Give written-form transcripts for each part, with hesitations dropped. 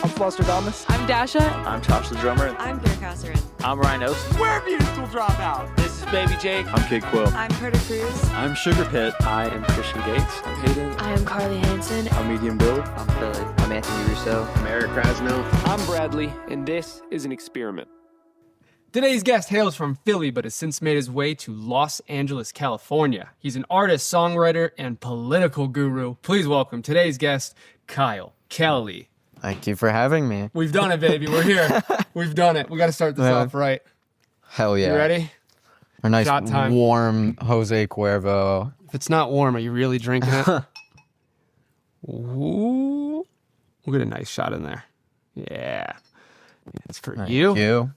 I'm Foster Thomas. I'm Dasha. I'm Josh the drummer. I'm Pierre Casserin. I'm Ryan Osten. We're Musical Dropout. This is Baby Jake. I'm Kid Quill. I'm Carter Cruz. I'm Sugar Pit. I am Christian Gates. I'm Hayden. I am Carly Hansen. I'm Medium Build. I'm Billy. I'm Anthony Russo. I'm Eric Krasno. I'm Bradley, and this is an experiment. Today's guest hails from Philly, but has since made his way to Los Angeles, California. He's an artist, songwriter, and political guru. Please welcome today's guest, Kyle Kelly. Thank you for having me. We've done it, baby. We're here. We've done it. We got to start this off right. Hell yeah. You ready? A nice Shot time. warm Jose Cuervo. If it's not warm, are you really drinking it? Ooh. We'll get a nice shot in there. Yeah. It's for Thank you. you.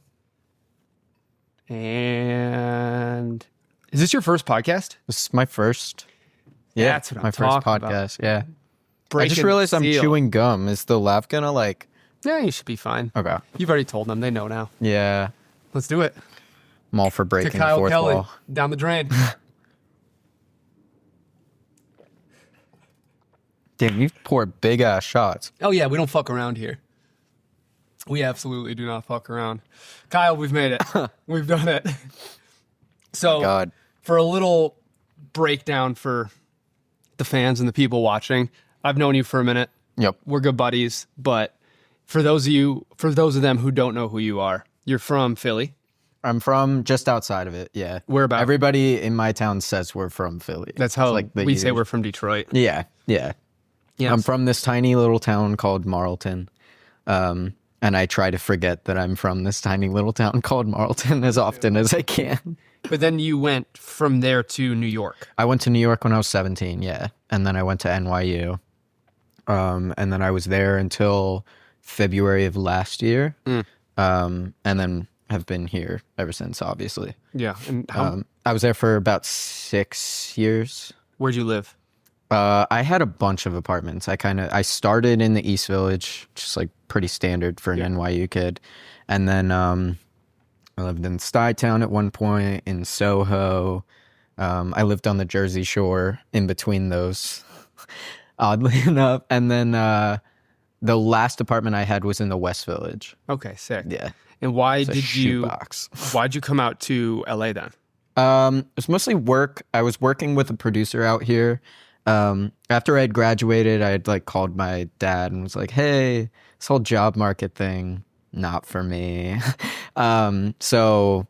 And is this your first podcast? This is my first. Yeah, That's what I'm my first talking podcast. about. Yeah. I Breaking just realized the I'm seal. chewing gum. Is the laugh gonna like? Yeah, you should be fine. Okay. You've already told them. They know now. Yeah. Let's do it. I'm all for To breaking the Kyle fourth Kelly, wall. down the drain. Damn, you pour big ass shots. Oh, yeah, we don't fuck around here. We absolutely do not fuck around. Kyle, we've made it. We've done it. So, God. for a little breakdown for the fans and the people watching, I've known you for a minute. Yep. We're good buddies, but for those of them who don't know who you are, you're from Philly. I'm from just outside of it. Yeah. Whereabouts? Everybody in my town says we're from Philly. That's how It's the we say usual- we're from Detroit. Yeah. Yeah. Yes. I'm from this tiny little town called Marlton. And I try to forget that I'm from this tiny little town called Marlton as often as I can. But then you went from there to New York. I went to New York when I was 17, yeah. And then I went to NYU. And then I was there until February of last year. And then have been here ever since, obviously. Yeah. And I was there for about 6 years. where'd you live? I had a bunch of apartments. I started in the East Village, just like pretty standard for an NYU kid. And then I lived in Stuytown at one point, in Soho. I lived on the Jersey Shore in between those, oddly enough. And then the last apartment I had was in the West Village. Okay, sick. Yeah. And why'd It's a you come out to LA then? It was mostly work. I was working with a producer out here. After I had graduated, I had like called my dad and was like, hey, this whole job market thing, not for me. So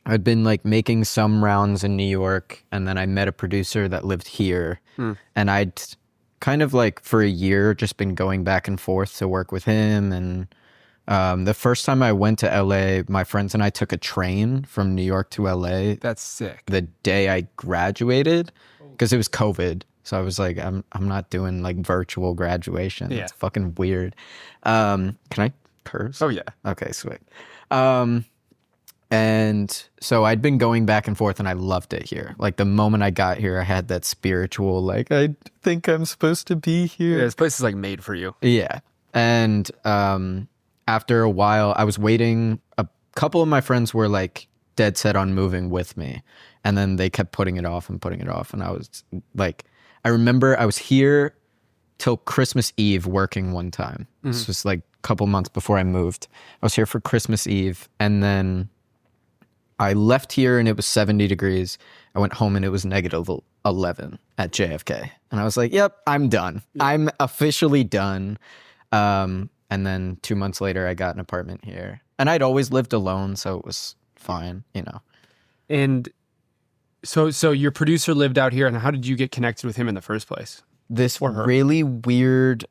I'd been like making some rounds in New York, and then I met a producer that lived here. And I'd kind of like for a year just been going back and forth to work with him. And the first time I went to LA, my friends and I took a train from New York to LA That's sick. the day I graduated, because it was COVID. So I was like, I'm not doing like virtual graduation. Yeah. It's fucking weird. Can I curse? Oh, yeah. Okay, sweet. And so I'd been going back and forth, and I loved it here. Like the moment I got here, I had that spiritual, like, I think I'm supposed to be here. Yeah, this place is like made for you. Yeah. And after a while, I was waiting. A couple of my friends were like dead set on moving with me. And then they kept putting it off. And I was like, I remember I was here till Christmas Eve working one time. This was like a couple months before I moved. I was here for Christmas Eve. And then I left here and it was 70 degrees. I went home and it was negative 11 at JFK. And I was like, yep, I'm done. I'm officially done. And then 2 months later, I got an apartment here. And I'd always lived alone, so it was fine, you know. And so your producer lived out here, and how did you get connected with him in the first place? This Or her. really weird.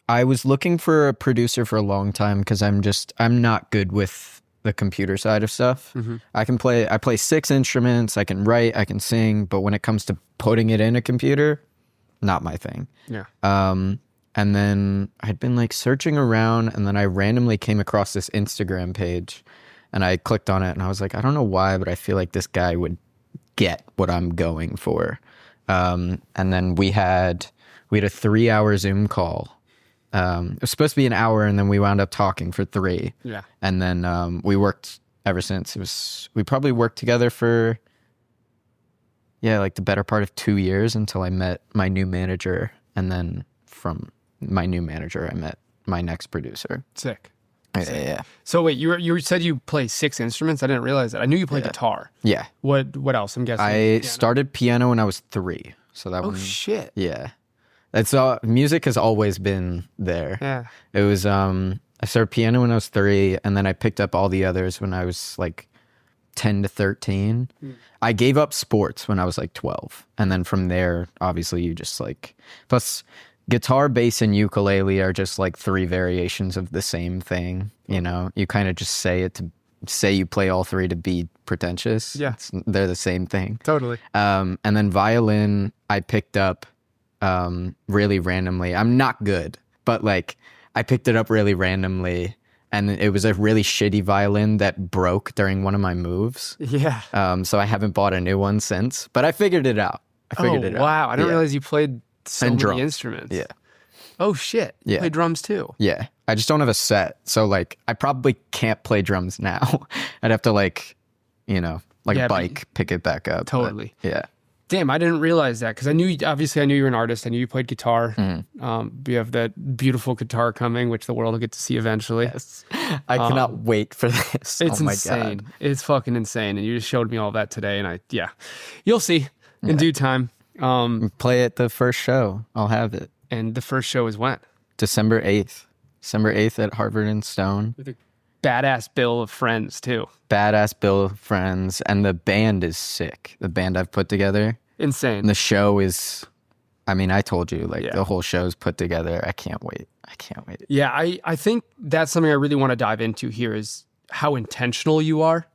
I was looking for a producer for a long time because I'm not good with the computer side of stuff. I play 6 instruments, I can write, I can sing, but when it comes to putting it in a computer, not my thing. Yeah. And then I'd been like searching around, and then I randomly came across this Instagram page, and I clicked on it, and I was like, I don't know why, but I feel like this guy would get what I'm going for. And then we had a 3-hour Zoom call. It was supposed to be an hour, and then we wound up talking for 3. Yeah. And then we worked ever since. We probably worked together for like the better part of 2 years until I met my new manager, and then from my new manager I met my next producer. Sick. Yeah. So wait, you said you play 6 instruments? I didn't realize that. I knew you played guitar. Yeah. What else? I'm guessing. I piano. started piano when I was 3. So that Oh one. shit. Yeah. That's music has always been there. Yeah. It was I started piano when I was 3, and then I picked up all the others when I was like 10 to 13. I gave up sports when I was like 12. And then from there, obviously you just like, plus guitar, bass, and ukulele are just like 3 variations of the same thing. You know, you kind of just say it to say you play all 3 to be pretentious. Yeah. They're the same thing. Totally. And then violin, I picked up really randomly. I'm not good, but like I picked it up really randomly, and it was a really shitty violin that broke during one of my moves. Yeah. So I haven't bought a new one since, but I figured it out. Wow. I didn't realize you played so And many drums. instruments. Yeah. Oh shit. You Yeah. play drums too. Yeah. I just don't have a set. So like I probably can't play drums now. I'd have to like, you know, like Yeah, a but- bike, pick it back up. but Totally. yeah. Damn, I didn't realize that because I knew you were an artist. I knew you played guitar. You have that beautiful guitar coming, which the world will get to see eventually. I cannot wait for this. It's oh my insane. God. It's fucking insane. And you just showed me all that today. And you'll see in due time. Play at the first show. I'll have it. And the first show is when? December 8th. December 8th at Harvard and Stone. With a badass bill of friends too. Badass bill of friends. And the band is sick. The band I've put together. Insane. And the show is, I mean, I told you, like Yeah. the whole show's put together. I can't wait. Yeah, I think that's something I really want to dive into here is how intentional you are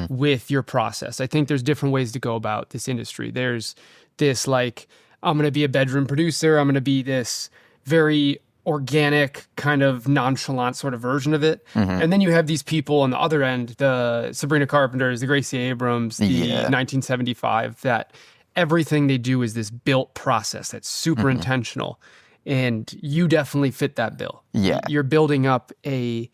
with your process. I think there's different ways to go about this industry. There's this like, I'm going to be a bedroom producer. I'm going to be this very organic kind of nonchalant sort of version of it. And then you have these people on the other end, the Sabrina Carpenters, the Gracie Abrams, the 1975, that everything they do is this built process that's super intentional. And you definitely fit that bill. Yeah. You're building up a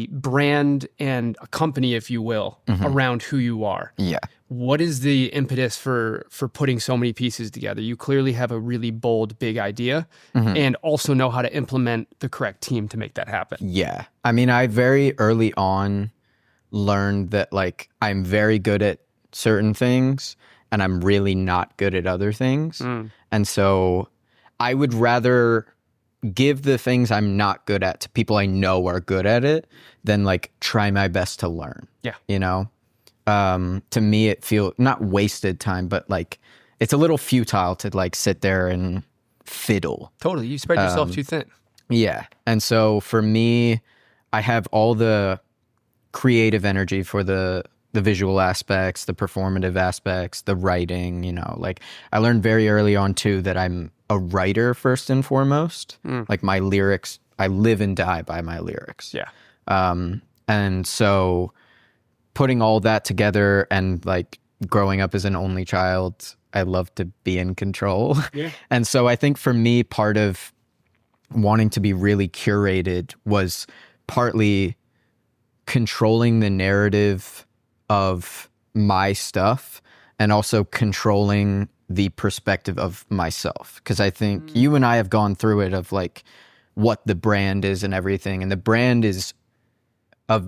brand and a company, if you will, around who you are. Yeah. What is the impetus for putting so many pieces together? You clearly have a really bold, big idea and also know how to implement the correct team to make that happen. Yeah. I mean, I very early on learned that like I'm very good at certain things and I'm really not good at other things. And so I would rather give the things I'm not good at to people I know are good at it than like try my best to learn. Yeah. You know? To me, it feels not wasted time, but like it's a little futile to like sit there and fiddle. Totally. You spread yourself too thin. Yeah. And so for me, I have all the creative energy for the visual aspects, the performative aspects, the writing, you know, like I learned very early on too that I'm a writer first and foremost. Like my lyrics, I live and die by my lyrics. Yeah. And so putting all that together and like growing up as an only child, I love to be in control. Yeah. And so I think for me, part of wanting to be really curated was partly controlling the narrative of my stuff and also controlling the perspective of myself. Because I think you and I have gone through it of like what the brand is and everything. And the brand is a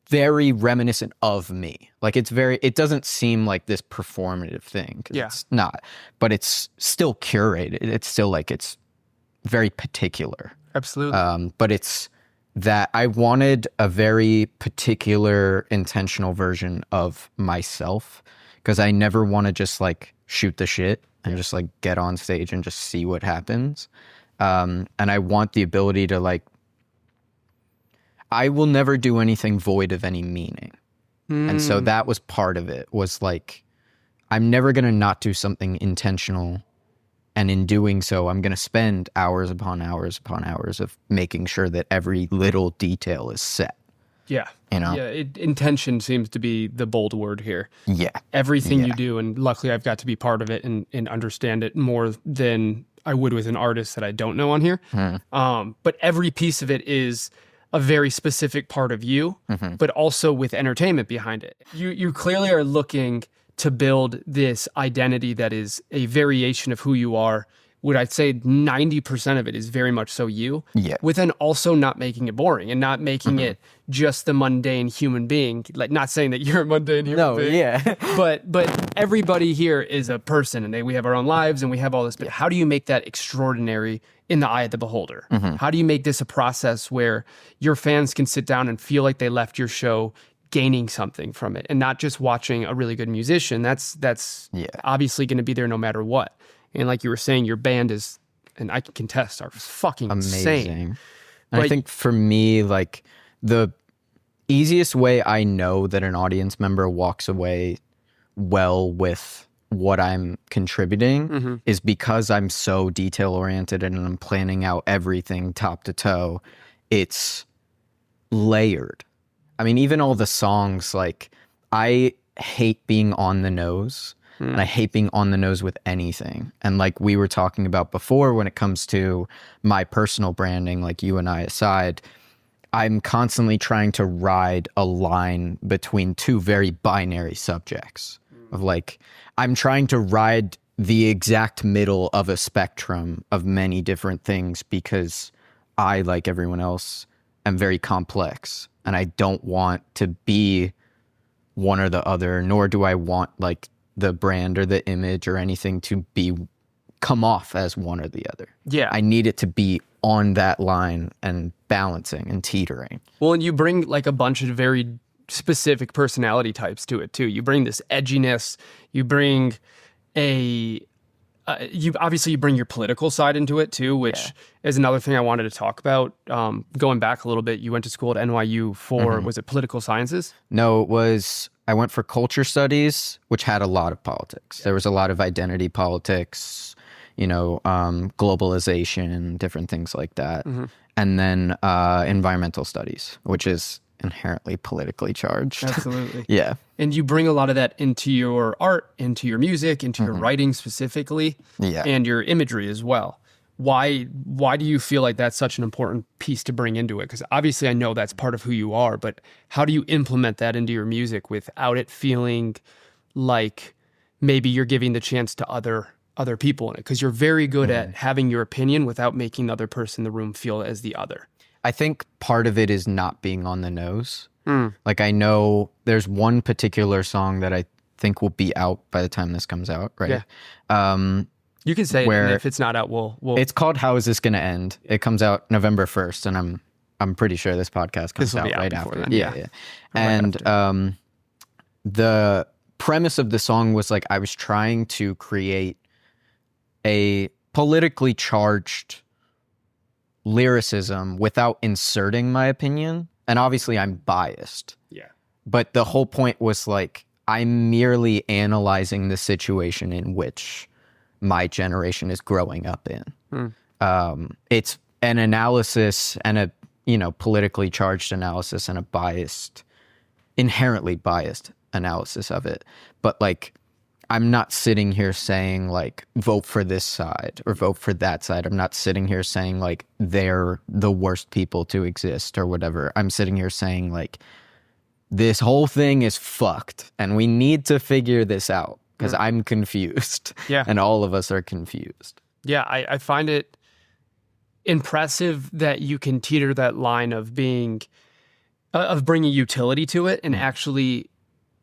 very reminiscent of me. Like it doesn't seem like this performative thing. 'Cause Yeah. It's not, but it's still curated. It's still like, it's very particular. Absolutely. But it's that I wanted a very particular intentional version of myself because I never want to just like shoot the shit and just like get on stage and just see what happens. And I want the ability to like, I will never do anything void of any meaning. And so that was part of it, was like, I'm never going to not do something intentional. And in doing so, I'm going to spend hours upon hours upon hours of making sure that every little detail is set. Yeah. You know? Yeah. Intention seems to be the bold word here. Yeah. Everything you do, and luckily I've got to be part of it and understand it more than I would with an artist that I don't know on here. But every piece of it is a very specific part of you, but also with entertainment behind it. You clearly are looking to build this identity that is a variation of who you are would I say 90% of it is very much so you. Yeah. With then also not making it boring and not making it just the mundane human being. Like, not saying that you're a mundane human being. yeah. But everybody here is a person, and we have our own lives and we have all this. But how do you make that extraordinary in the eye of the beholder? How do you make this a process where your fans can sit down and feel like they left your show gaining something from it and not just watching a really good musician? That's obviously going to be there no matter what. And like you were saying, your band is, and I can contest, are fucking Amazing. insane. And I think for me, like, the easiest way I know that an audience member walks away well with what I'm contributing is because I'm so detail oriented and I'm planning out everything top to toe. It's layered. I mean, even all the songs, like, I hate being on the nose. And I hate being on the nose with anything. And like we were talking about before, when it comes to my personal branding, like you and I aside, I'm constantly trying to ride a line between two very binary subjects of like, I'm trying to ride the exact middle of a spectrum of many different things because I, like everyone else, am very complex and I don't want to be one or the other, nor do I want like the brand or the image or anything to come off as one or the other. Yeah. I need it to be on that line and balancing and teetering. Well, and you bring like a bunch of very specific personality types to it too. You bring this edginess, you bring you bring your political side into it too, which is another thing I wanted to talk about. Going back a little bit, you went to school at NYU for, was it political sciences? No, I went for culture studies, which had a lot of politics. There was a lot of identity politics, globalization, different things like that. And then environmental studies, which is inherently politically charged. Absolutely. Yeah. And you bring a lot of that into your art, into your music, into your writing specifically, and your imagery as well. Why do you feel like that's such an important piece to bring into it? Because obviously I know that's part of who you are, but how do you implement that into your music without it feeling like maybe you're giving the chance to other people in it? Because you're very good at having your opinion without making the other person in the room feel as the other. I think part of it is not being on the nose. Like, I know there's one particular song that I think will be out by the time this comes out, right? Yeah. You can say it, and if it's not out, we'll... It's called How Is This Gonna End? It comes out November 1st, and I'm pretty sure this podcast comes out right after. Then, yeah. And the premise of the song was like, I was trying to create a politically charged lyricism without inserting my opinion. And obviously I'm biased. Yeah. But the whole point was like, I'm merely analyzing the situation in which my generation is growing up in. It's an analysis and a, politically charged analysis and a inherently biased analysis of it. But like, I'm not sitting here saying like, vote for this side or vote for that side. I'm not sitting here saying like, they're the worst people to exist or whatever. I'm sitting here saying like, this whole thing is fucked and we need to figure this out because I'm confused. Yeah. And all of us are confused. Yeah, I find it impressive that you can teeter that line of bringing utility to it and actually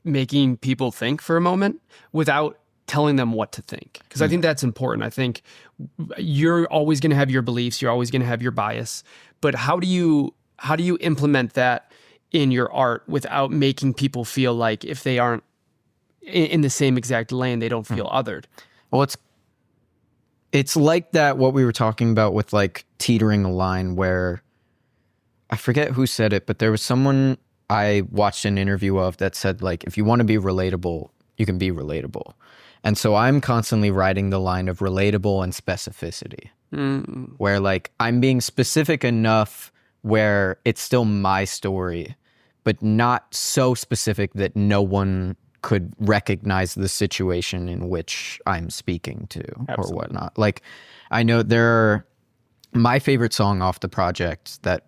making people think for a moment without telling them what to think. Because I think that's important. I think you're always going to have your beliefs. You're always going to have your bias. But how do you implement that in your art without making people feel like if they aren't in the same exact lane, they don't feel othered? Well, it's like that, what we were talking about with like teetering the line, where I forget who said it, but there was someone I watched an interview of that said like, if you want to be relatable, you can be relatable. And so I'm constantly riding the line of relatable and specificity, where like I'm being specific enough where it's still my story, but not so specific that no one could recognize the situation in which I'm speaking to. Absolutely. Or whatnot. Like, I know my favorite song off the project that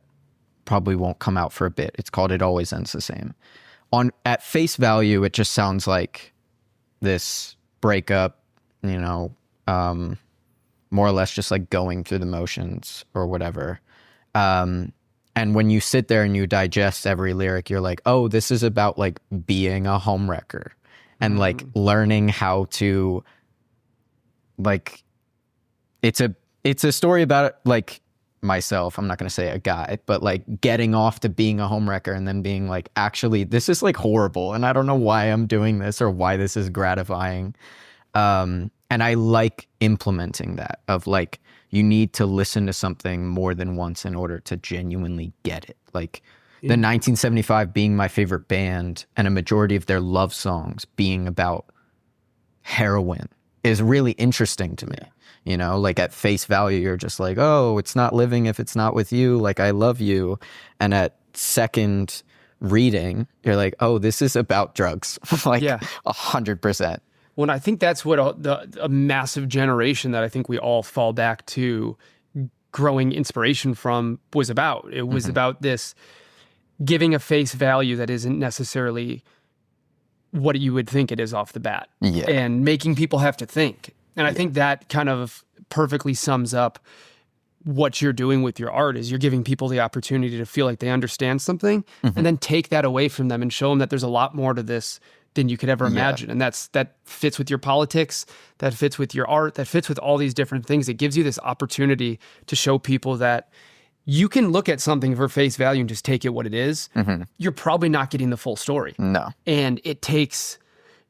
probably won't come out for a bit. It's called It Always Ends the Same. At face value, it just sounds like this breakup, more or less just like going through the motions or whatever. And when you sit there and you digest every lyric, you're like, oh, this is about like being a homewrecker and like learning how to like, it's a story about like myself. I'm not going to say a guy, but like getting off to being a homewrecker and then being like, actually, this is like horrible. And I don't know why I'm doing this or why this is gratifying. And I like implementing that of like, you need to listen to something more than once in order to genuinely get it. Like the 1975 being my favorite band and a majority of their love songs being about heroin is really interesting to me. You know, like at face value, you're just like, oh, it's not living if it's not with you. Like, I love you. And at second reading, you're like, oh, this is about drugs. Like 100%. Well, I think that's what a massive generation that I think we all fall back to growing inspiration from was about. It was about this giving a face value that isn't necessarily what you would think it is off the bat, and making people have to think. And I think that kind of perfectly sums up what you're doing with your art is you're giving people the opportunity to feel like they understand something and then take that away from them and show them that there's a lot more to this than you could ever imagine. And that fits with your politics, that fits with your art, that fits with all these different things. It gives you this opportunity to show people that you can look at something for face value and just take it what it is. You're probably not getting the full story. No. And it takes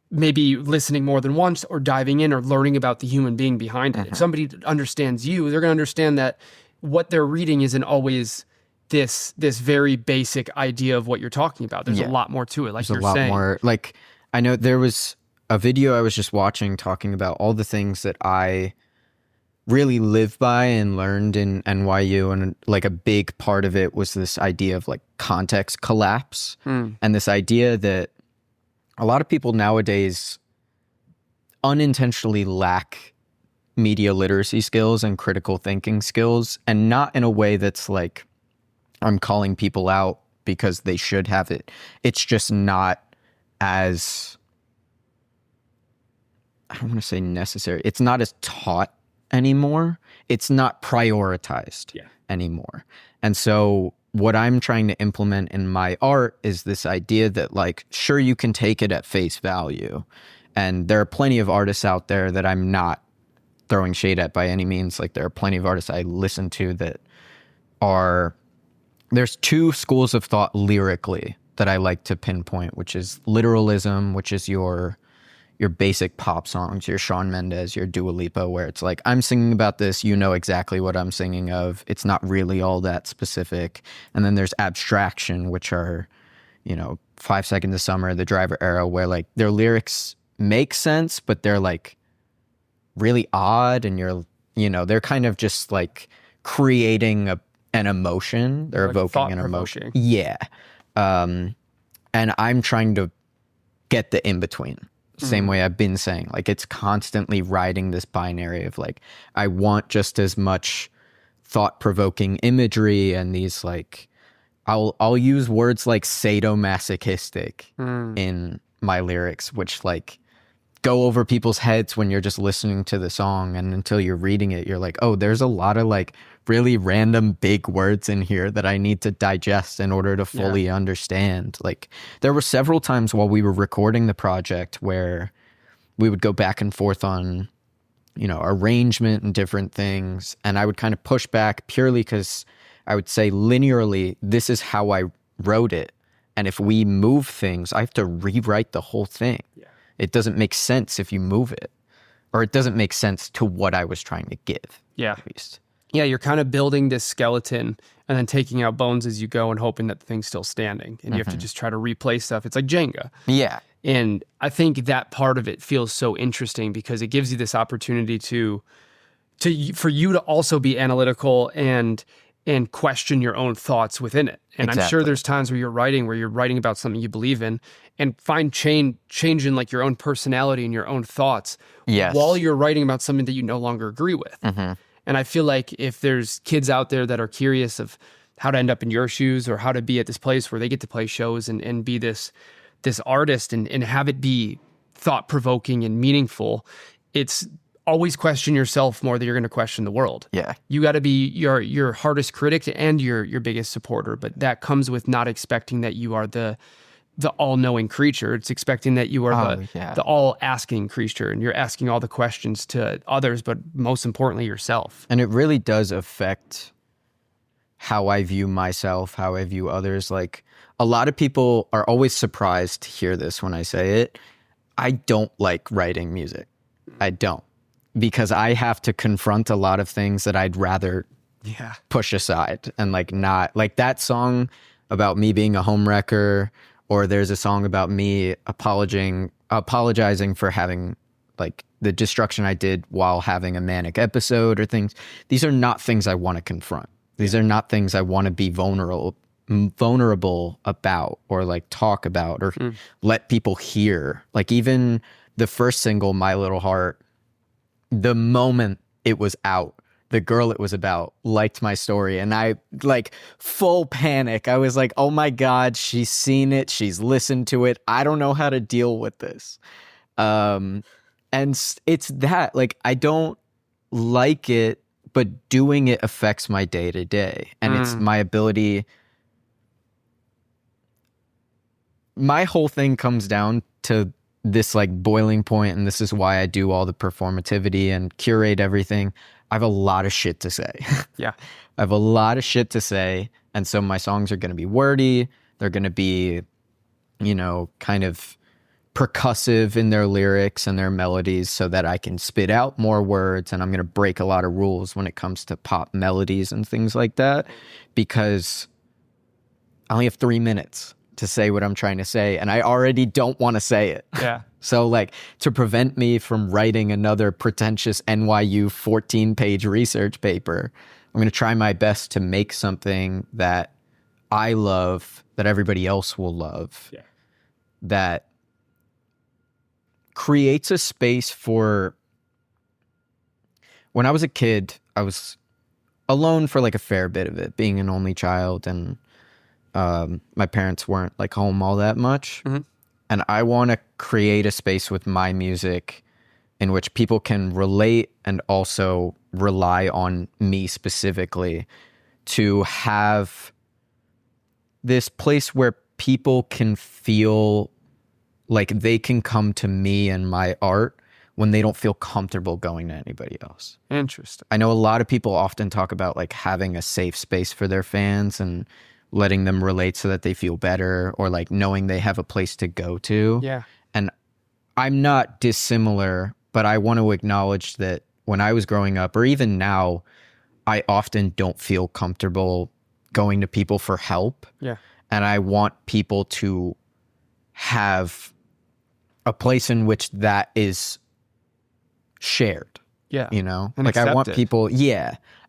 maybe listening more than once or diving in or learning about the human being behind it. If somebody understands you, they're going to understand that what they're reading isn't always this very basic idea of what you're talking about. There's a lot more to it, like you're saying. There's a lot more. Like, I know there was a video I was just watching talking about all the things that I really live by and learned in NYU. And like a big part of it was this idea of like context collapse and this idea that a lot of people nowadays unintentionally lack media literacy skills and critical thinking skills, and not in a way that's like I'm calling people out because they should have it. It's just not as, I don't want to say necessary. It's not as taught anymore. It's not prioritized anymore. And so what I'm trying to implement in my art is this idea that like, sure, you can take it at face value. And there are plenty of artists out there that I'm not throwing shade at by any means. Like there are plenty of artists I listen to that are, there's two schools of thought lyrically that I like to pinpoint, which is literalism, which is your basic pop songs, your Shawn Mendes, your Dua Lipa, where it's like, I'm singing about this, you know exactly what I'm singing of. It's not really all that specific. And then there's abstraction, which are, 5 Seconds of Summer, The Driver Era, where like their lyrics make sense, but they're like really odd. And they're kind of just like creating an emotion. They're like evoking an emotion. Yeah. And I'm trying to get the in-between. Same way I've been saying, like it's constantly riding this binary of like, I want just as much thought-provoking imagery and these like, I'll use words like sadomasochistic in my lyrics, which like go over people's heads when you're just listening to the song, and until you're reading it, you're like, oh, there's a lot of like really random big words in here that I need to digest in order to fully understand. Like there were several times while we were recording the project where we would go back and forth on, arrangement and different things. And I would kind of push back purely because I would say linearly, this is how I wrote it. And if we move things, I have to rewrite the whole thing. Yeah. It doesn't make sense if you move it, or it doesn't make sense to what I was trying to give. Yeah. At least. Yeah, you're kind of building this skeleton and then taking out bones as you go and hoping that the thing's still standing. And you have to just try to replace stuff. It's like Jenga. Yeah. And I think that part of it feels so interesting because it gives you this opportunity for you to also be analytical and question your own thoughts within it. And I'm sure there's times where you're writing about something you believe in and find change in like your own personality and your own thoughts while you're writing about something that you no longer agree with. And I feel like if there's kids out there that are curious of how to end up in your shoes or how to be at this place where they get to play shows and be this artist and have it be thought-provoking and meaningful, it's always question yourself more than you're going to question the world. Yeah. You got to be your hardest critic and your biggest supporter, but that comes with not expecting that you are the all-knowing creature. It's expecting that you are the all-asking creature, and you're asking all the questions to others, but most importantly, yourself. And it really does affect how I view myself, how I view others. Like, a lot of people are always surprised to hear this when I say it. I don't like writing music. I don't. Because I have to confront a lot of things that I'd rather push aside and like not. Like that song about me being a homewrecker, or there's a song about me apologizing for having like the destruction I did while having a manic episode or things. These are not things I want to confront. These are not things I want to be vulnerable about or like talk about or let people hear. Like even the first single, My Little Heart, the moment it was out, the girl it was about liked my story, and I like full panic. I was like, oh my God, she's seen it. She's listened to it. I don't know how to deal with this. And it's that, like, I don't like it, but doing it affects my day to day. And it's my ability. My whole thing comes down to this like boiling point, and this is why I do all the performativity and curate everything. I have a lot of shit to say. Yeah. I have a lot of shit to say. And so my songs are going to be wordy. They're going to be, you know, kind of percussive in their lyrics and their melodies so that I can spit out more words. And I'm going to break a lot of rules when it comes to pop melodies and things like that, because I only have 3 minutes to say what I'm trying to say, and I already don't want to say it. Yeah. So like, to prevent me from writing another pretentious NYU 14-page research paper, I'm going to try my best to make something that I love, that everybody else will love, that creates a space for... When I was a kid, I was alone for like a fair bit of it, being an only child, and my parents weren't like home all that much. And I want to create a space with my music in which people can relate and also rely on me specifically to have this place where people can feel like they can come to me and my art when they don't feel comfortable going to anybody else. Interesting. I know a lot of people often talk about like having a safe space for their fans and letting them relate so that they feel better, or like knowing they have a place to go to. Yeah. And I'm not dissimilar, but I want to acknowledge that when I was growing up, or even now, I often don't feel comfortable going to people for help. Yeah. And I want people to have a place in which that is shared. Yeah. You know? And like I want accepted. people,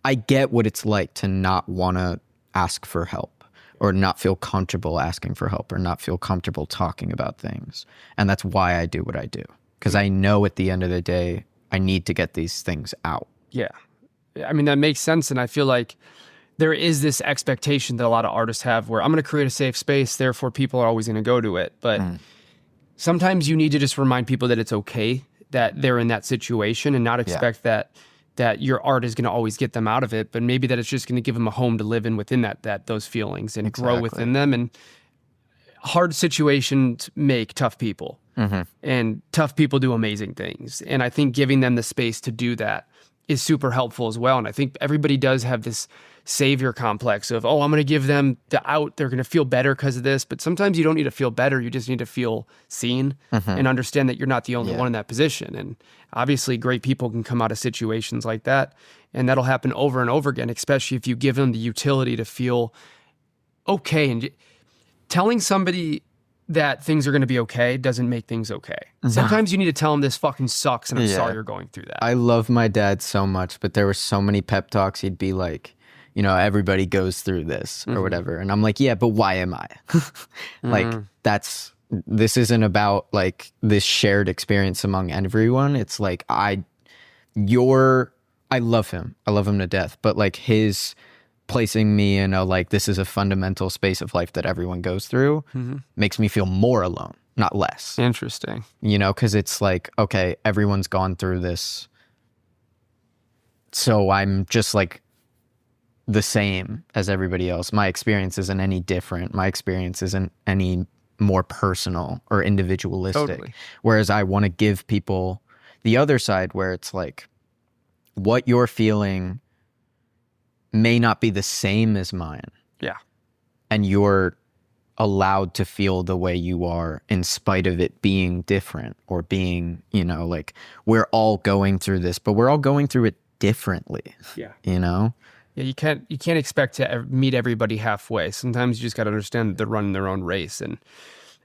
I get what it's like to not want to ask for help, or not feel comfortable asking for help, or not feel comfortable talking about things. And that's why I do what I do. Because I know at the end of the day, I need to get these things out. Yeah. I mean, that makes sense. And I feel like there is this expectation that a lot of artists have where I'm going to create a safe space, therefore people are always going to go to it. But sometimes you need to just remind people that it's okay that they're in that situation, and not expect that your art is going to always get them out of it, but maybe that it's just going to give them a home to live in within those feelings and grow within them. And hard situations make tough people, and tough people do amazing things. And I think giving them the space to do that is super helpful as well. And I think everybody does have this savior complex of, oh, I'm going to give them the out. They're going to feel better because of this. But sometimes you don't need to feel better. You just need to feel seen and understand that you're not the only one in that position. And obviously great people can come out of situations like that. And that'll happen over and over again, especially if you give them the utility to feel okay. And telling somebody that things are going to be okay doesn't make things okay. Sometimes you need to tell them this fucking sucks and I'm sorry you're going through that. I love my dad so much, but there were so many pep talks. He'd be like, you know, everybody goes through this or whatever. And I'm like, yeah, but why am I? Like, this isn't about like this shared experience among everyone. It's like, I love him. I love him to death. But like his placing me in a like, this is a fundamental space of life that everyone goes through makes me feel more alone, not less. Interesting. You know, because it's like, okay, everyone's gone through this so I'm just like the same as everybody else. My experience isn't any different. My experience isn't any more personal or individualistic. Totally. Whereas I want to give people the other side where it's like what you're feeling may not be the same as mine. Yeah. And you're allowed to feel the way you are in spite of it being different or being, you know, like we're all going through this, but we're all going through it differently. Yeah. You know? Yeah, you can't expect to meet everybody halfway. Sometimes you just got to understand that they're running their own race, and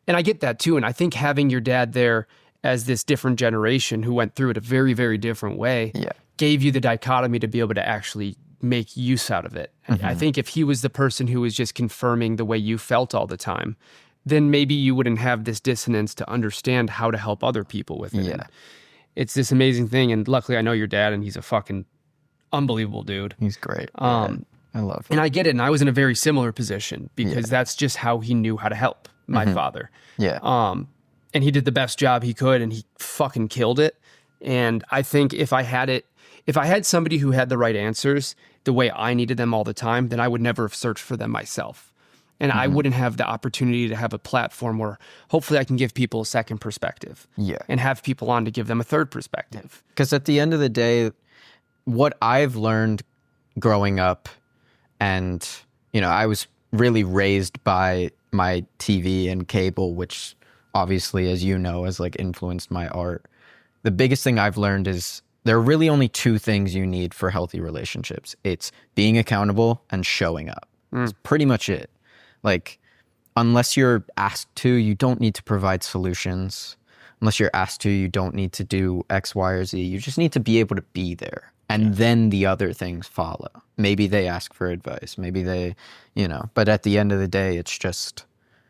I get that too. And I think having your dad there as this different generation who went through it a very, very different way gave you the dichotomy to be able to actually make use out of it. I think if he was the person who was just confirming the way you felt all the time, then maybe you wouldn't have this dissonance to understand how to help other people with it. Yeah. It's this amazing thing, and luckily I know your dad, and he's a fucking unbelievable dude. He's great. I love him. And I get it, and I was in a very similar position because that's just how he knew how to help my father. Yeah. And he did the best job he could, and he fucking killed it. And I think if I had somebody who had the right answers the way I needed them all the time, then I would never have searched for them myself. And I wouldn't have the opportunity to have a platform where hopefully I can give people a second perspective. Yeah. And have people on to give them a third perspective. Because at the end of the day, what I've learned growing up, and, you know, I was really raised by my TV and cable, which obviously, as you know, has like influenced my art. The biggest thing I've learned is there are really only two things you need for healthy relationships. It's being accountable and showing up. That's pretty much it. Like, unless you're asked to, you don't need to provide solutions. Unless you're asked to, you don't need to do X, Y, or Z. You just need to be able to be there. And then the other things follow. Maybe they ask for advice. Maybe they, you know, but at the end of the day, it's just,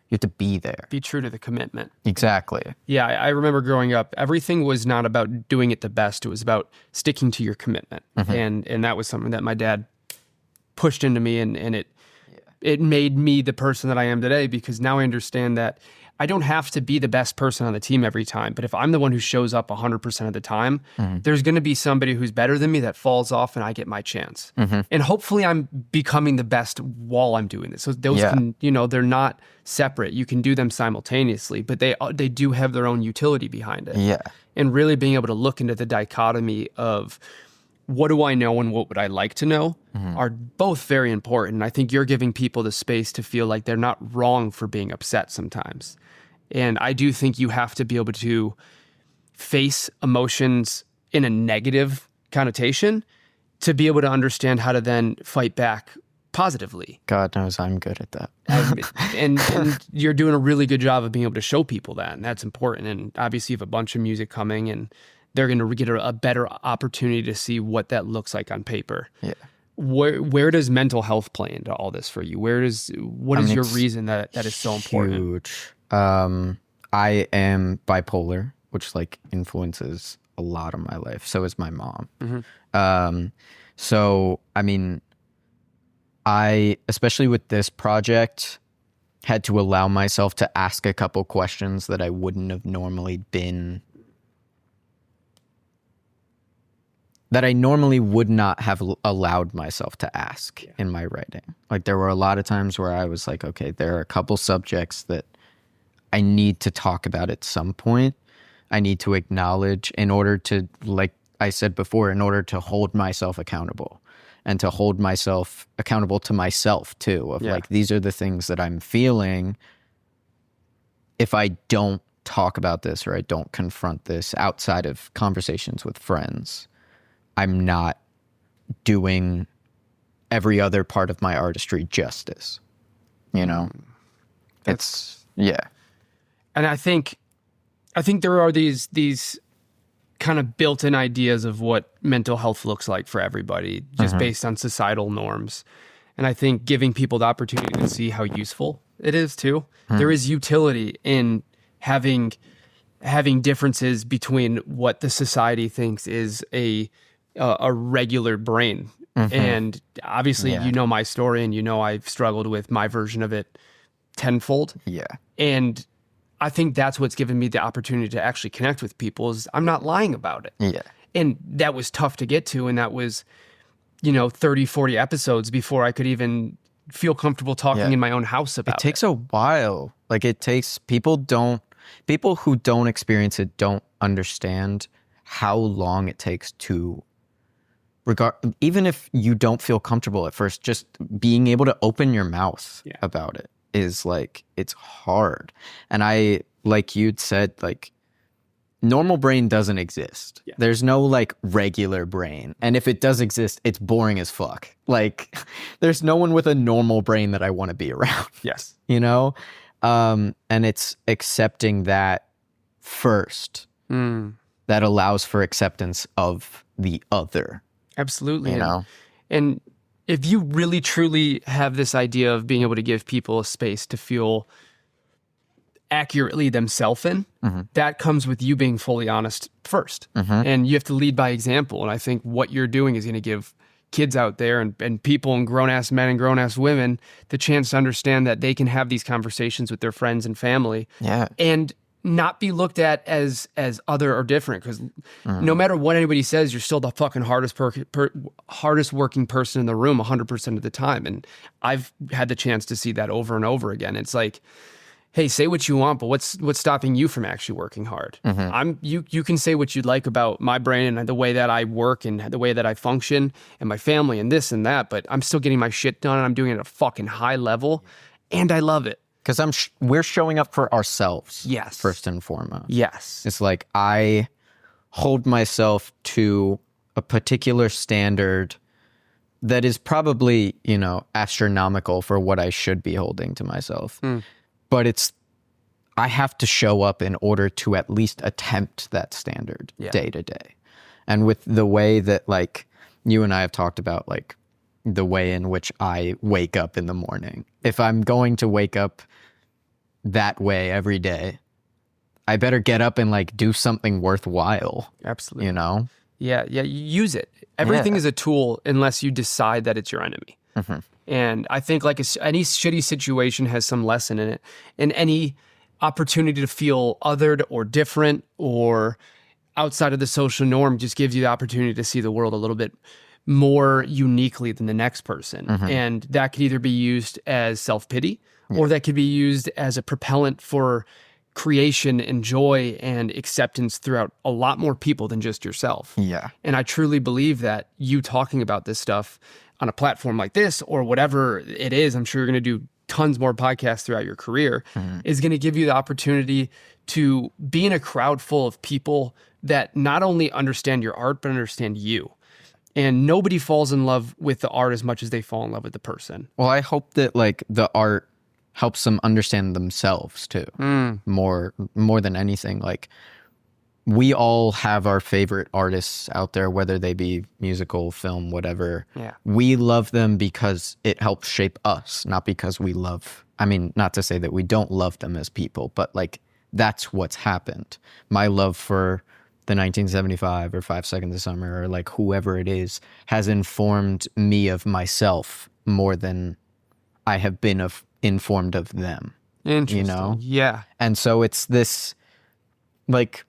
you have to be there. Be true to the commitment. Exactly. Yeah, I remember growing up, everything was not about doing it the best. It was about sticking to your commitment. And that was something that my dad pushed into me, and it made me the person that I am today, because now I understand that I don't have to be the best person on the team every time. But if I'm the one who shows up 100% of the time, there's going to be somebody who's better than me that falls off, and I get my chance. And hopefully I'm becoming the best while I'm doing this. So those can, you know, they're not separate. You can do them simultaneously, but they do have their own utility behind it. Yeah. And really being able to look into the dichotomy of what do I know and what would I like to know are both very important. And I think you're giving people the space to feel like they're not wrong for being upset sometimes. And I do think you have to be able to face emotions in a negative connotation to be able to understand how to then fight back positively. God knows I'm good at that. And you're doing a really good job of being able to show people that, and that's important. And obviously you have a bunch of music coming, and they're going to get a better opportunity to see what that looks like on paper. Yeah. Where does mental health play into all this for you? What is your reason that is so important? Huge. I am bipolar, which like influences a lot of my life. So is my mom. So, I mean, I, especially with this project, had to allow myself to ask a couple questions that I wouldn't have normally been, that I normally would not have allowed myself to ask in my writing. Like, there were a lot of times where I was like, okay, there are a couple subjects that I need to talk about at some point. I need to acknowledge in order to, like I said before, in order to hold myself accountable and to hold myself accountable to myself too, of like, these are the things that I'm feeling. If I don't talk about this or I don't confront this outside of conversations with friends, I'm not doing every other part of my artistry justice. You know? And I think there are these kind of built-in ideas of what mental health looks like for everybody, just based on societal norms. And I think giving people the opportunity to see how useful it is too. There is utility in having differences between what the society thinks is a regular brain. And obviously, you know my story, and you know I've struggled with my version of it tenfold. Yeah. And I think that's what's given me the opportunity to actually connect with people, is I'm not lying about it. Yeah. And that was tough to get to, and that was 30, 40 episodes before I could even feel comfortable talking Yeah. in my own house about It takes a while. Like it takes people who don't experience it don't understand how long it takes to even if you don't feel comfortable at first, just being able to open your mouth about it is like, it's hard. And like you'd said, like normal brain doesn't exist. Yeah. There's no like regular brain. And if it does exist, it's boring as fuck. Like there's no one with a normal brain that I want to be around. Yes. You know? And it's accepting that first that allows for acceptance of the other. Absolutely. You know? And if you really truly have this idea of being able to give people a space to feel accurately themselves in, that comes with you being fully honest first. And you have to lead by example. And I think what you're doing is going to give kids out there and people and grown-ass men and grown-ass women the chance to understand that they can have these conversations with their friends and family. Yeah. And not be looked at as other or different, because no matter what anybody says, you're still the fucking hardest working person in the room 100% of the time. And I've had the chance to see that over and over again. It's like, hey, say what you want, but what's stopping you from actually working hard? You can say what you'd like about my brain and the way that I work and the way that I function and my family and this and that, but I'm still getting my shit done and I'm doing it at a fucking high level and I love it. Because we're showing up for ourselves. Yes. First and foremost. Yes. It's like I hold myself to a particular standard that is probably, astronomical for what I should be holding to myself. But I have to show up in order to at least attempt that standard day to day. And with the way that like you and I have talked about, like the way in which I wake up in the morning, if I'm going to wake up that way every day, I better get up and like do something worthwhile. Absolutely. Yeah, use it. Everything is a tool unless you decide that it's your enemy. And I think like any shitty situation has some lesson in it, and any opportunity to feel othered or different or outside of the social norm just gives you the opportunity to see the world a little bit more uniquely than the next person. And that could either be used as self-pity or that could be used as a propellant for creation and joy and acceptance throughout a lot more people than just yourself. Yeah. And I truly believe that you talking about this stuff on a platform like this or whatever it is, I'm sure you're going to do tons more podcasts throughout your career, is going to give you the opportunity to be in a crowd full of people that not only understand your art, but understand you. And nobody falls in love with the art as much as they fall in love with the person. Well, I hope that like the art helps them understand themselves too. More than anything. Like we all have our favorite artists out there, whether they be musical, film, whatever. Yeah. We love them because it helps shape us, not because not to say that we don't love them as people, but like that's what's happened. My love for the 1975 or 5 Seconds of Summer or like whoever it is has informed me of myself more than I have been informed of them. Interesting. Yeah. And so it's this, like,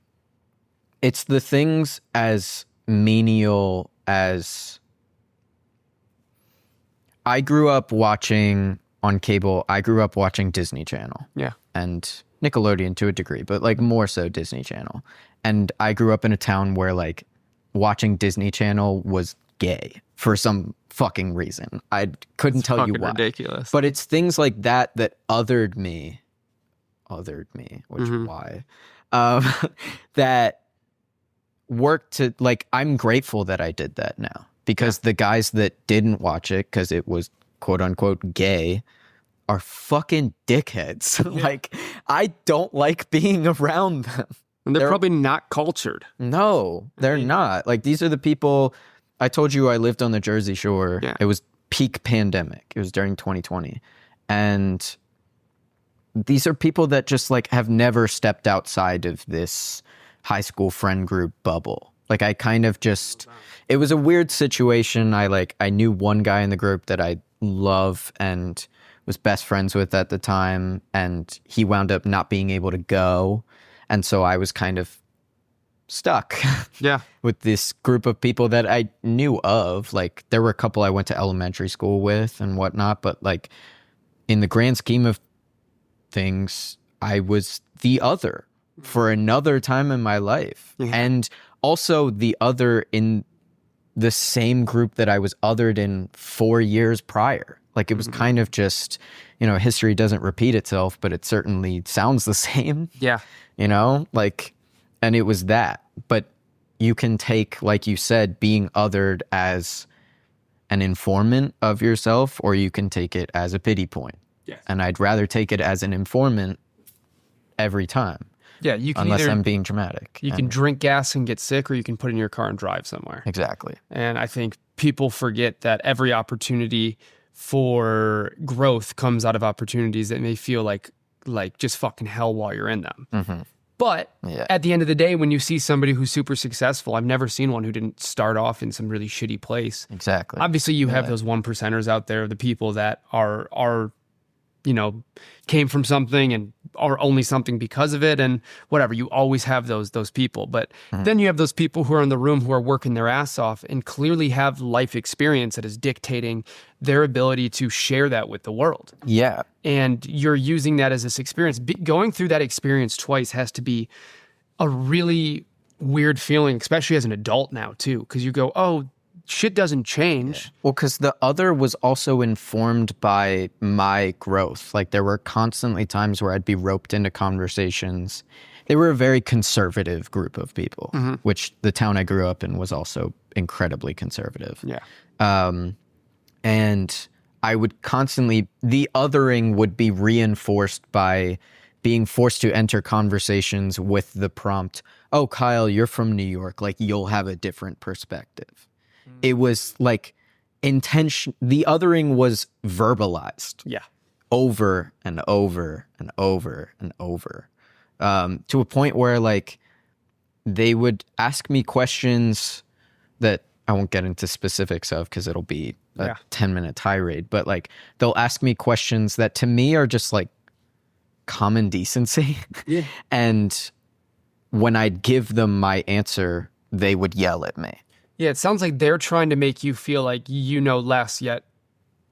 it's the things as menial as I grew up watching on cable. I grew up watching Disney Channel. Yeah. And Nickelodeon to a degree, but like more so Disney Channel. And I grew up in a town where like watching Disney Channel was gay for some fucking reason. I couldn't tell you why. Ridiculous. But it's things like that that othered me, which why? That worked to like, I'm grateful that I did that now because the guys that didn't watch it because it was quote unquote gay are fucking dickheads. Like, I don't like being around them. And they're probably not cultured. No, they're not. Like, these are the people. I told you I lived on the Jersey Shore. Yeah. It was peak pandemic. It was during 2020. And these are people that just like have never stepped outside of this high school friend group bubble. Like, I kind of just, it was a weird situation. I knew one guy in the group that I love and was best friends with at the time. And he wound up not being able to go. And so I was kind of stuck Yeah. with this group of people that I knew of. Like, there were a couple I went to elementary school with and whatnot, but like in the grand scheme of things, I was the other for another time in my life. Yeah. And also the other in the same group that I was othered in 4 years prior. Like, it was kind of just, history doesn't repeat itself, but it certainly sounds the same, Yeah. like, and it was that. But you can take, like you said, being othered as an informant of yourself, or you can take it as a pity point. Yes. And I'd rather take it as an informant every time, Yeah. You can unless either, I'm being dramatic. you can And- drink gas and get sick, or you can put it in your car and drive somewhere. Exactly. And I think people forget that every opportunity for growth comes out of opportunities that may feel like just fucking hell while you're in them. But Yeah. at the end of the day, when you see somebody who's super successful, I've never seen one who didn't start off in some really shitty place. Exactly. Obviously, you have those 1%ers out there, the people that are came from something and are only something because of it, and whatever. You always have those people. But then you have those people who are in the room who are working their ass off and clearly have life experience that is dictating their ability to share that with the world. Yeah. And you're using that as this experience. Going through that experience twice has to be a really weird feeling, especially as an adult now too, because you go, oh, shit doesn't change. Well, because the other was also informed by my growth. Like, there were constantly times where I'd be roped into conversations. They were a very conservative group of people, which the town I grew up in was also incredibly conservative. Yeah. And I would constantly, the othering would be reinforced by being forced to enter conversations with the prompt, oh, Kyle, you're from New York. Like, you'll have a different perspective. It was like the othering was verbalized Yeah. over and over and over and over, to a point where like they would ask me questions that I won't get into specifics of because it'll be a 10-minute tirade, but like they'll ask me questions that to me are just like common decency. Yeah. And when I'd give them my answer, they would yell at me. Yeah, it sounds like they're trying to make you feel like you know less, yet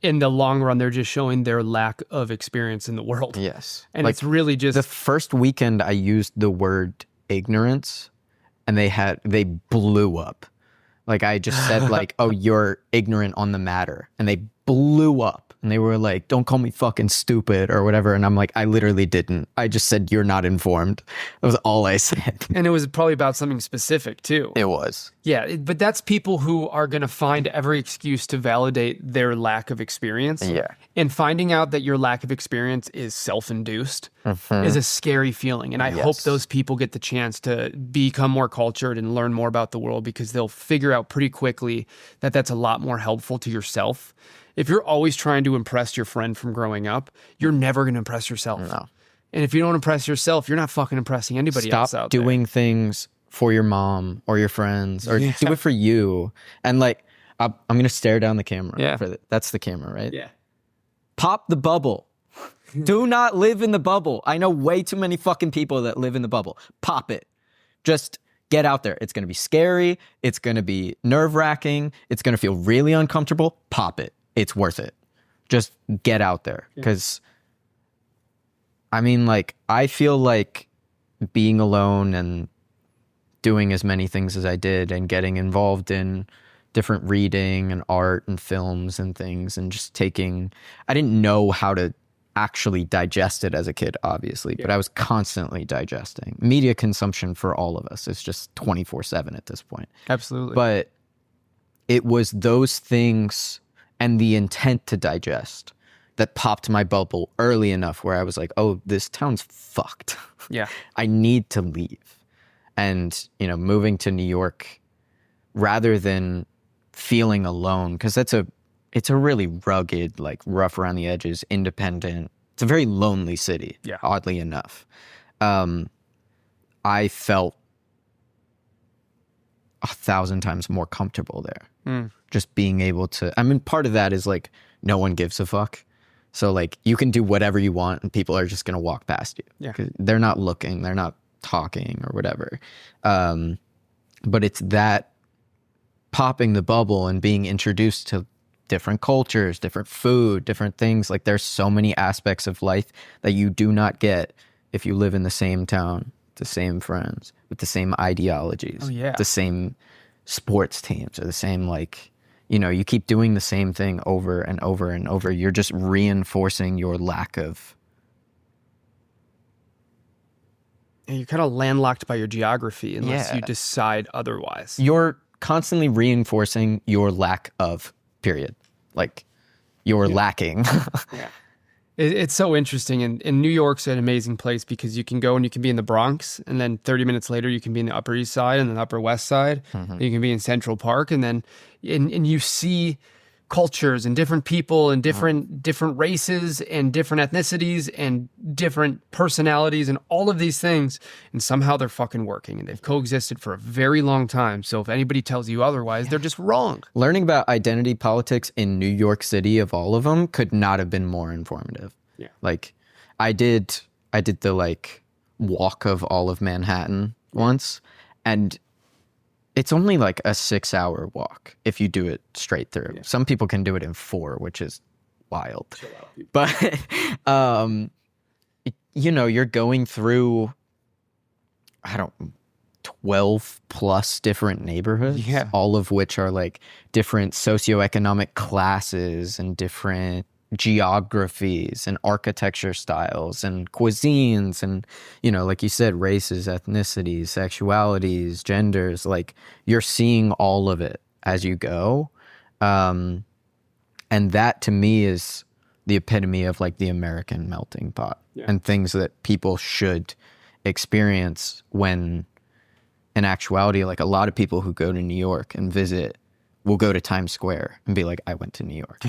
in the long run, they're just showing their lack of experience in the world. Yes. And Like, it's really just... the first weekend I used the word ignorance and they blew up. Like, I just said like, oh, you're ignorant on the matter. And they blew up. And they were like, don't call me fucking stupid or whatever. And I'm like, I literally didn't. I just said, you're not informed. That was all I said. And it was probably about something specific too. It was. Yeah, but that's people who are going to find every excuse to validate their lack of experience. Yeah. And finding out that your lack of experience is self-induced is a scary feeling. And I hope Yes. those people get the chance to become more cultured and learn more about the world, because they'll figure out pretty quickly that that's a lot more helpful to yourself. If you're always trying to impress your friend from growing up, you're never going to impress yourself. No. And if you don't impress yourself, you're not fucking impressing anybody else Stop out there. doing things for your mom or your friends, or do it for you. And like, I'm going to stare down the camera. Yeah. That's the camera, right? Yeah. Pop the bubble. Do not live in the bubble. I know way too many fucking people that live in the bubble. Pop it. Just get out there. It's going to be scary. It's going to be nerve-wracking. It's going to feel really uncomfortable. Pop it. It's worth it. Just get out there. Because, I mean, like, I feel like being alone and doing as many things as I did and getting involved in different reading and art and films and things, and just taking, I didn't know how to actually digest it as a kid, obviously, but I was constantly digesting. Media consumption for all of us is just 24/7 at this point. Absolutely. But it was those things and the intent to digest that popped my bubble early enough where I was like, oh, this town's fucked. Yeah. I need to leave. And, moving to New York, rather than feeling alone, because it's a really rugged, like rough around the edges, independent. It's a very lonely city, oddly enough. I felt 1,000 times more comfortable there. Just being able to, I mean, part of that is like, no one gives a fuck. So like, you can do whatever you want and people are just going to walk past you. Yeah. 'Cause they're not looking. They're not talking or whatever. But it's that popping the bubble and being introduced to different cultures, different food, different things. Like there's so many aspects of life that you do not get if you live in the same town, the same friends, with the same ideologies, the same sports teams, or the same, like, you know, you keep doing the same thing over and over and over. You're just reinforcing your lack of. And you're kind of landlocked by your geography unless you decide otherwise. You're constantly reinforcing your lack of, period. Like, you're lacking. It's so interesting. And New York's an amazing place because you can go and you can be in the Bronx, and then 30 minutes later you can be in the Upper East Side and then the Upper West Side. You can be in Central Park, and then and you see cultures and different people and different races and different ethnicities and different personalities and all of these things, and somehow they're fucking working, and they've coexisted for a very long time. So if anybody tells you otherwise, they're just wrong. Learning about identity politics in New York City, of all of them, could not have been more informative. Yeah. Like, I did the like walk of all of Manhattan once, and it's only like a 6-hour walk if you do it straight through. Some people can do it in 4, which is wild. But you know, you're going through 12 plus different neighborhoods, all of which are like different socioeconomic classes and different geographies and architecture styles and cuisines and, you know, like you said, races, ethnicities, sexualities, genders. Like, you're seeing all of it as you go, and that to me is the epitome of like the American melting pot and things that people should experience, when in actuality, like, a lot of people who go to New York and visit will go to Times Square and be like, I went to New York.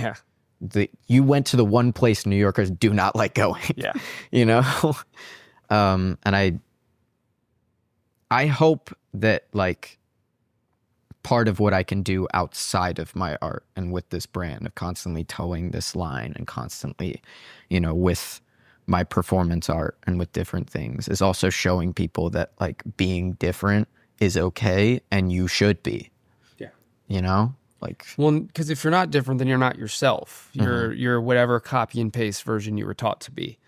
You went to the one place New Yorkers do not like going. You know? And I hope that, like, part of what I can do outside of my art and with this brand of constantly towing this line and constantly, you know, with my performance art and with different things, is also showing people that, like, being different is okay and you should be. You know? Like, well, because if you're not different, then you're not yourself. You're whatever copy and paste version you were taught to be.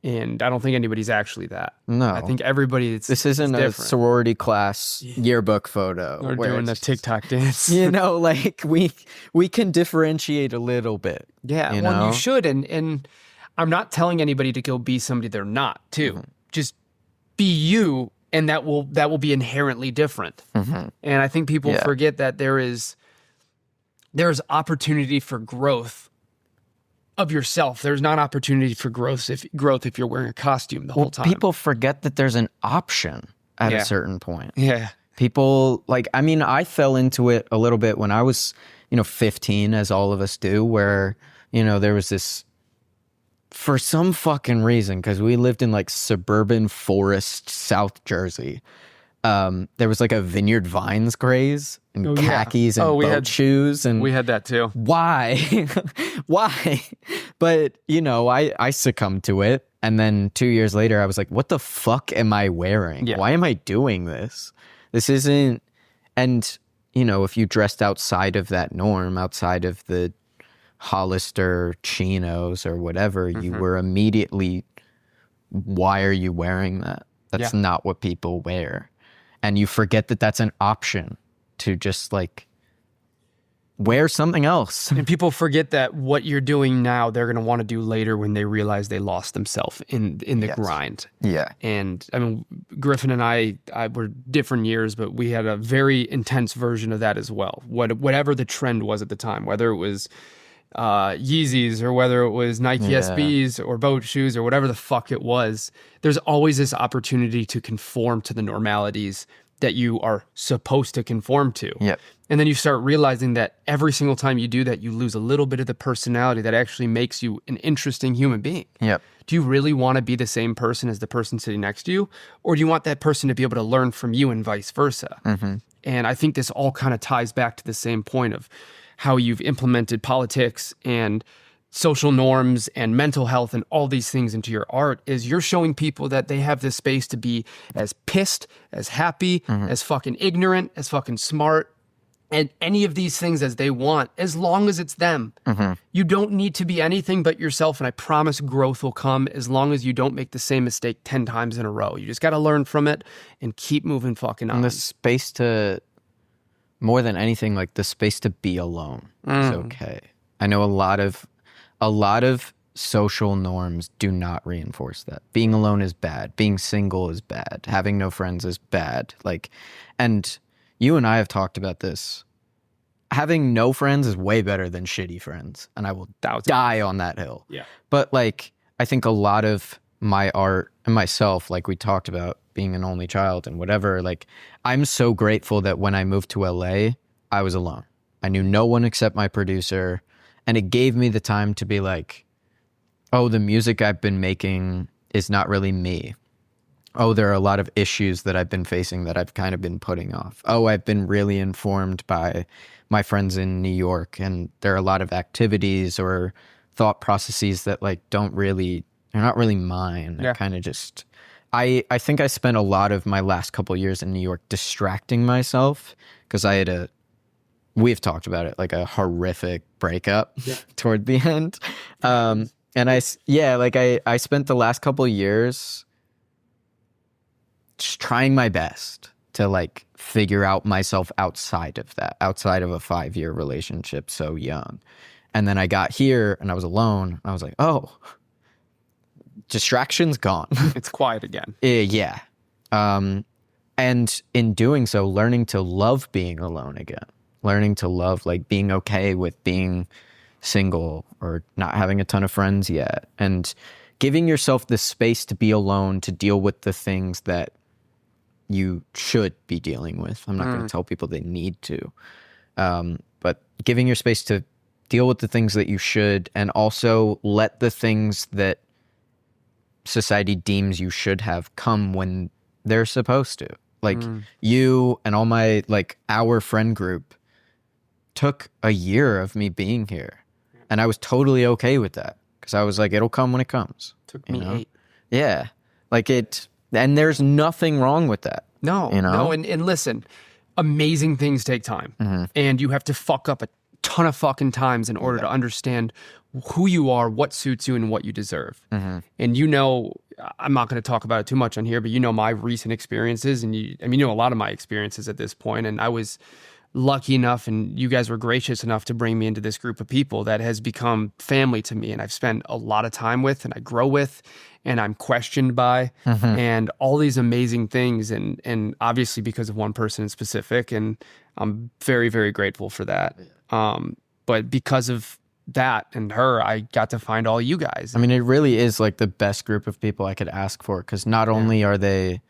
And I don't think anybody's actually that. No. I think everybody. This isn't a sorority class yearbook photo. Or doing the TikTok dance. You know, like, we can differentiate a little bit. Yeah, you well, know? you should. And I'm not telling anybody to go be somebody they're not, too. Just be you, and that will be inherently different. And I think people forget that there's opportunity for growth of yourself. There's not opportunity for growth if you're wearing a costume the whole time. People forget that there's an option at a certain point. People, like, I mean, I fell into it a little bit when I was, you know, 15, as all of us do, where, you know, there was this, for some fucking reason, because we lived in like suburban forest South Jersey, there was like a Vineyard Vines craze and khakis and boat shoes, and we had that too. Why? Why? But, you know, I succumbed to it, and then 2 years later I was like, what the fuck am I wearing? Why am I doing this? This isn't. And, you know, if you dressed outside of that norm, outside of the Hollister chinos or whatever, you were immediately, why are you wearing that? That's not what people wear. And you forget that that's an option to just, like, wear something else. And people forget that what you're doing now, they're going to want to do later when they realize they lost themselves in the grind. And I mean, Griffin and I were different years, but we had a very intense version of that as well. Whatever the trend was at the time, whether it was Yeezys or whether it was Nike SBs or boat shoes or whatever the fuck it was, there's always this opportunity to conform to the normalities that you are supposed to conform to. And then you start realizing that every single time you do that, you lose a little bit of the personality that actually makes you an interesting human being. Do you really want to be the same person as the person sitting next to you? Or do you want that person to be able to learn from you and vice versa? And I think this all kind of ties back to the same point of how you've implemented politics and social norms and mental health and all these things into your art is you're showing people that they have this space to be as pissed, as happy, as fucking ignorant, as fucking smart, and any of these things as they want, as long as it's them. You don't need to be anything but yourself, and I promise growth will come as long as you don't make the same mistake 10 times in a row. You just got to learn from it and keep moving fucking on. And the space to, more than anything, like the space to be alone is okay. I know a lot of social norms do not reinforce that. Being alone is bad. Being single is bad. Having no friends is bad. Like, and you and I have talked about this. Having no friends is way better than shitty friends, and I will die on that hill. Yeah. But like, I think a lot of my art and myself, like we talked about being an only child and whatever, like I'm so grateful that when I moved to LA, I was alone. I knew no one except my producer. And it gave me the time to be like, oh, the music I've been making is not really me. Oh, there are a lot of issues that I've been facing that I've kind of been putting off. Oh, I've been really informed by my friends in New York, and there are a lot of activities or thought processes that like they're not really mine. Yeah. Kind of just, I think I spent a lot of my last couple of years in New York distracting myself because I had we've talked about it, like a horrific breakup toward the end. And I spent the last couple of years just trying my best to like figure out myself outside of that, outside of a 5-year relationship so young. And then I got here and I was alone. I was like, oh, distraction's gone. It's quiet again. Yeah. And in doing so, learning to love being alone again. Learning to love, like, being okay with being single or not having a ton of friends yet. And giving yourself the space to be alone, to deal with the things that you should be dealing with. I'm not going to tell people they need to. But giving your space to deal with the things that you should, and also let the things that society deems you should have come when they're supposed to. Like, you and all my, like, our friend group took a year of me being here, and I was totally okay with that because I was like, it'll come when it comes. Took me 8. Yeah, like it, and there's nothing wrong with that. No, and listen, amazing things take time, and you have to fuck up a ton of fucking times in order to understand who you are, what suits you, and what you deserve. And you know, I'm not going to talk about it too much on here, but you know my recent experiences, and you know a lot of my experiences at this point, and I was lucky enough, and you guys were gracious enough to bring me into this group of people that has become family to me, and I've spent a lot of time with, and I grow with, and I'm questioned by, and all these amazing things, and obviously because of one person in specific, and I'm very, very grateful for that. But because of that and her, I got to find all you guys. I mean, it really is like the best group of people I could ask for, because not only are they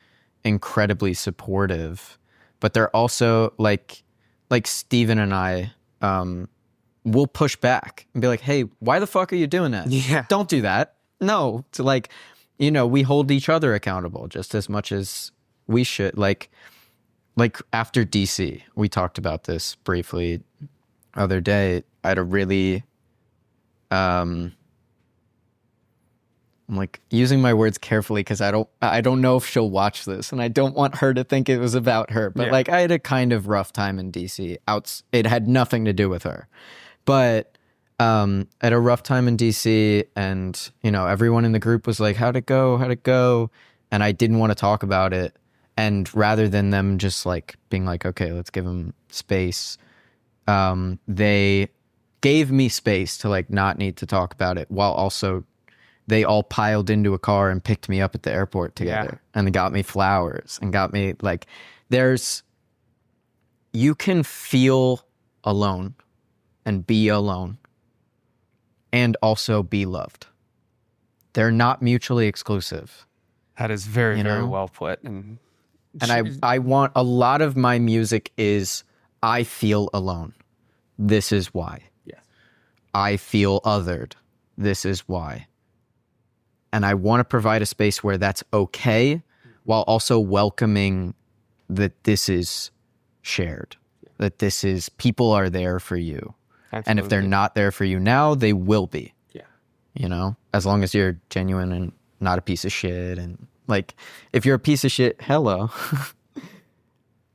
incredibly supportive, but they're also like Steven and I will push back and be like, hey, why the fuck are you doing that? Yeah. Don't do that. No. To like, you know, we hold each other accountable just as much as we should. Like after DC, we talked about this briefly other day. I had a really, I'm like using my words carefully because I don't know if she'll watch this, and I don't want her to think it was about her. But like, I had a kind of rough time in DC. It had nothing to do with her, but I had a rough time in DC, and you know, everyone in the group was like, "How'd it go? How'd it go?" And I didn't want to talk about it. And rather than them just like being like, "Okay, let's give them space," they gave me space to like not need to talk about it, while also they all piled into a car and picked me up at the airport together, and they got me flowers and got me like, you can feel alone and be alone and also be loved. They're not mutually exclusive. That is very, You know? very well put. And I want, a lot of my music is, I feel alone. This is why. Yes. I feel othered. This is why. And I want to provide a space where that's okay, while also welcoming that this is shared, that this is, people are there for you. Absolutely. And if they're not there for you now, they will be. Yeah. you know, as long as you're genuine and not a piece of shit. And like, if you're a piece of shit, hello.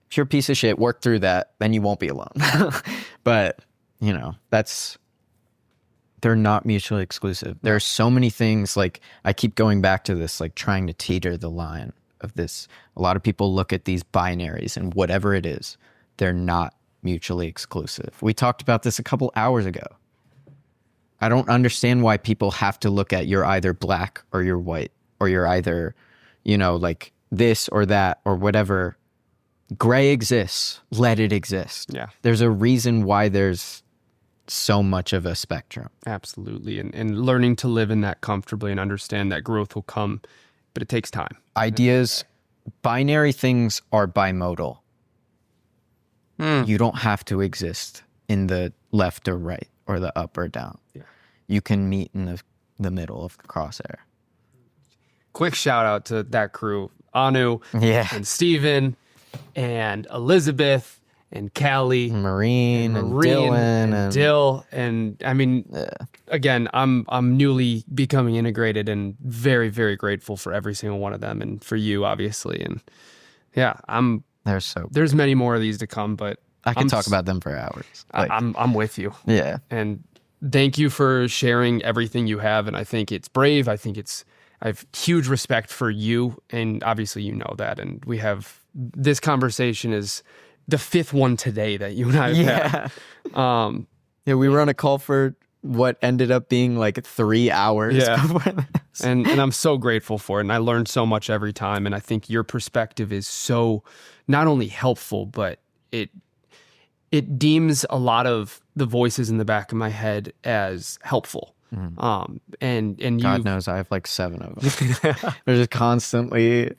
If you're a piece of shit, work through that, then you won't be alone. But, you know, they're not mutually exclusive. There are so many things, like, I keep going back to this, like, trying to teeter the line of this. A lot of people look at these binaries, and whatever it is, they're not mutually exclusive. We talked about this a couple hours ago. I don't understand why people have to look at you're either black or you're white, or you're either, you know, like this or that or whatever. Gray exists. Let it exist. Yeah. There's a reason why there's so much of a spectrum. Absolutely. And learning to live in that comfortably and understand that growth will come, but it takes time. Ideas, binary things are bimodal. You don't have to exist in the left or right or the up or down. Yeah. You can meet in the middle of the crosshair. Quick shout out to that crew, Anu Yeah. and Steven and Elizabeth and Callie. Marine and Marine Dylan and Dill, and I mean, again, I'm newly becoming integrated and very, very grateful for every single one of them, and for you, obviously. And yeah, they're so. there's many more of these to come, but I can talk about them for hours. Like, I'm with you, yeah. and thank you for sharing everything you have. And I think it's brave. I have huge respect for you, and obviously you know that. And we have this conversation is the fifth one today that you and I have had. Yeah, we were on a call for what ended up being like 3 hours. Yeah. Before this. And I'm so grateful for it. And I learn so much every time. And I think your perspective is so not only helpful, but it deems a lot of the voices in the back of my head as helpful. And God knows I have like 7 of them. They're just constantly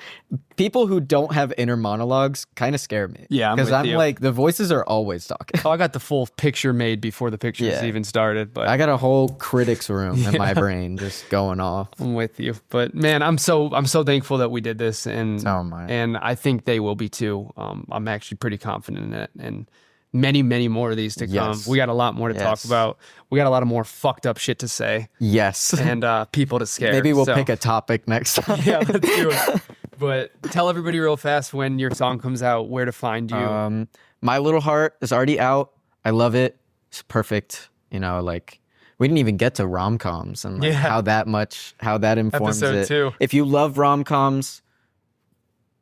people who don't have inner monologues kind of scare me. Yeah, I'm because with I'm you. like the voices are always talking. I got the full picture made before the pictures Yeah. even started, but I got a whole critics room in my brain just going off. I'm with you. But man, I'm so thankful that we did this, and So am I. and I think they will be too. I'm actually pretty confident in it, and many more of these to come. Yes. We got a lot more to talk Yes. about. We got a lot of more fucked up shit to say, Yes. and people to scare. Maybe we'll So, pick a topic next time. yeah, let's do it. But tell everybody real fast when your song comes out, where to find you. My Little Heart is already out. I love it. It's perfect. You know, like we didn't even get to rom-coms and like how that informs Episode it. 2. If you love rom-coms,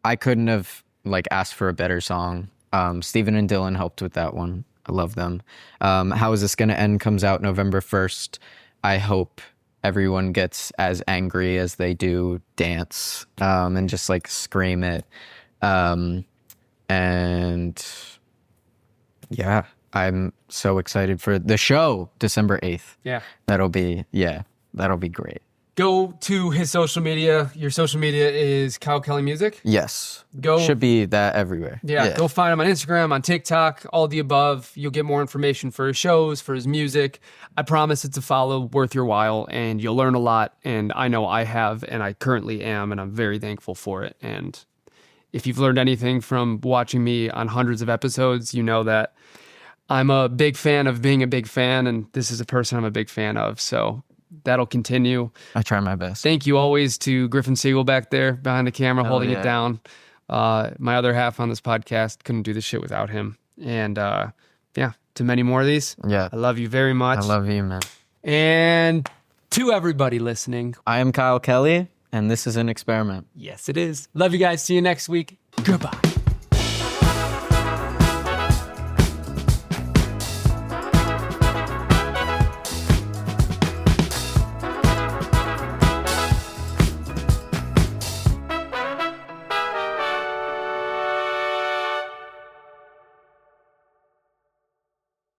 I couldn't have like asked for a better song. Steven and Dylan helped with that one. I love them. How Is This Gonna End comes out November 1st. I hope everyone gets as angry as they do dance and just like scream it. And yeah, I'm so excited for the show December 8th. Yeah. That'll be great. Go to his social media. Your social media is Kyle Kelly Music. Yes. Go. Should be that everywhere. Yeah, go find him on Instagram, on TikTok, all the above. You'll get more information for his shows, for his music. I promise it's a follow worth your while, and you'll learn a lot. And I know I have, and I currently am, and I'm very thankful for it. And if you've learned anything from watching me on hundreds of episodes, you know that I'm a big fan of being a big fan, and this is a person I'm a big fan of. So that'll continue. I try my best. Thank you always to Griffin Siegel back there behind the camera, holding it down. My other half on this podcast couldn't do this shit without him. And yeah, to many more of these. Yeah. I love you very much. I love you, man. And to everybody listening, I am Kyle Kelly, and this is an experiment. yes, it is. Love you guys. See you next week. Goodbye.